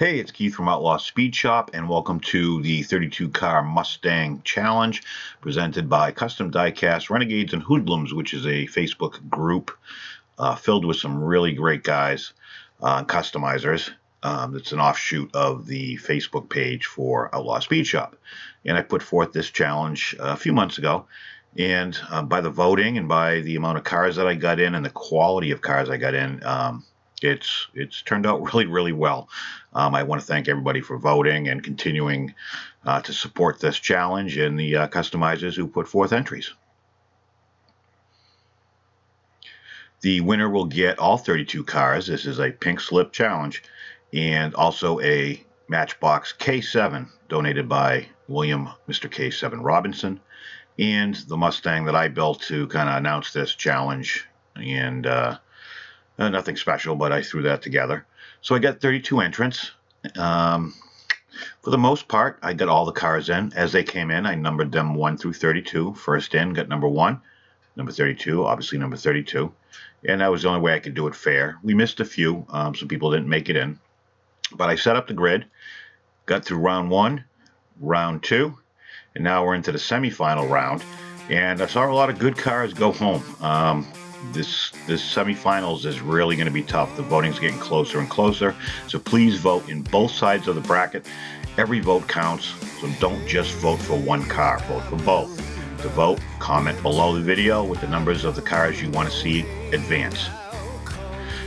Hey, it's Keith from Outlaw Speed Shop, and welcome to the 32 car Mustang Challenge presented by Custom Diecast Renegades and Hoodlums, which is a Facebook group filled with some really great guys, customizers. It's an offshoot of the Facebook page for Outlaw Speed Shop. And I put forth this challenge a few months ago, and by the voting and by the amount of cars that I got in and the quality of cars I got in, it's turned out really well. I want to thank everybody for voting and continuing to support this challenge and the customizers who put forth entries. The winner will get all 32 cars. This is a pink slip challenge, and also a Matchbox K7 donated by William Mr. K7 Robinson, and the Mustang that I built to kind of announce this challenge. And nothing special, but I threw that together. So I got 32 entrants. For the most part, I got all the cars in. As they came in, I numbered them 1 through 32. First in, got number 1, number 32, obviously number 32. And that was the only way I could do it fair. We missed a few. Some people didn't make it in. But I set up the grid, got through round 1, round 2, and now we're into the semifinal round. And I saw a lot of good cars go home. This semifinals is really going to be tough. The voting's getting closer and closer, so please vote in both sides of the bracket. Every vote counts, so don't just vote for one car, vote for both. To vote, comment below the video with the numbers of the cars you want to see advance.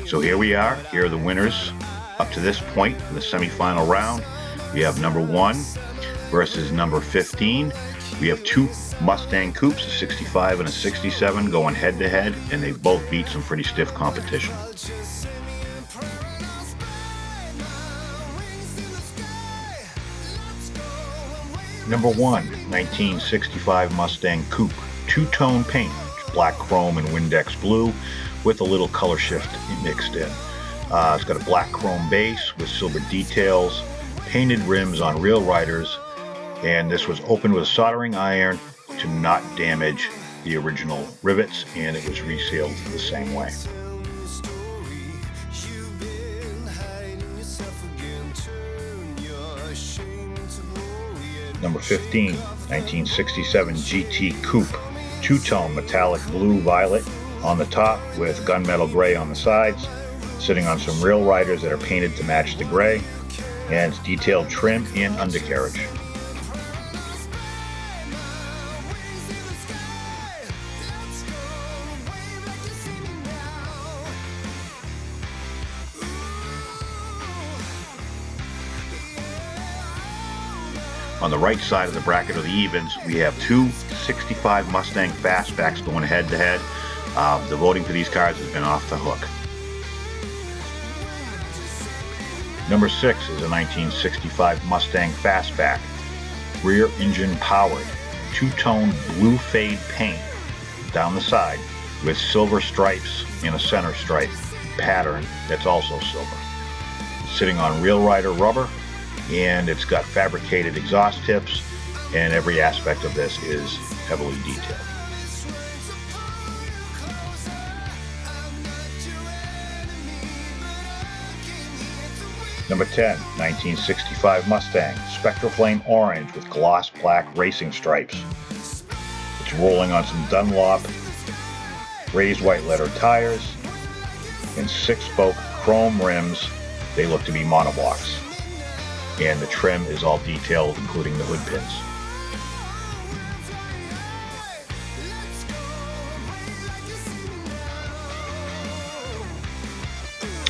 So here we are. Here are the winners up to this point in the semifinal round. We have number 1 versus number 15. We have 2 Mustang Coupes, a 65 and a 67, going head-to-head, and they both beat some pretty stiff competition. Number 1, 1965 Mustang Coupe, two-tone paint, black chrome and Windex blue, with a little color shift mixed in. It's got a black chrome base with silver details, painted rims on real riders, and this was opened with a soldering iron to not damage the original rivets, and it was resealed the same way. Number 15, 1967 GT Coupe, two-tone metallic blue-violet on the top with gunmetal gray on the sides, sitting on some real riders that are painted to match the gray, and it's detailed trim and undercarriage. On the right side of the bracket of the evens, we have 2 65 Mustang Fastbacks going head-to-head. The voting for these cars has been off the hook. Number 6 is a 1965 Mustang Fastback, rear engine powered, two-tone blue fade paint down the side with silver stripes in a center stripe pattern that's also silver. It's sitting on real rider rubber, and it's got fabricated exhaust tips, and every aspect of this is heavily detailed. Number 10, 1965 Mustang, Spectral Flame Orange with gloss black racing stripes. It's rolling on some Dunlop raised white letter tires and 6-spoke chrome rims. They look to be monoblocks. And the trim is all detailed, including the hood pins.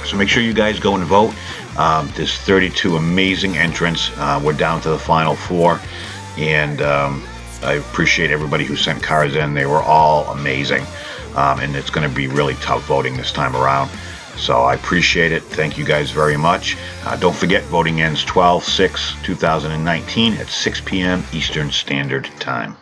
So make sure you guys go and vote. There's 32 amazing entrants. We're down to the final 4, and I appreciate everybody who sent cars in. They were all amazing, and it's going to be really tough voting this time around. So I appreciate it. Thank you guys very much. Don't forget, voting ends 12/6/2019 at 6 p.m. Eastern Standard Time.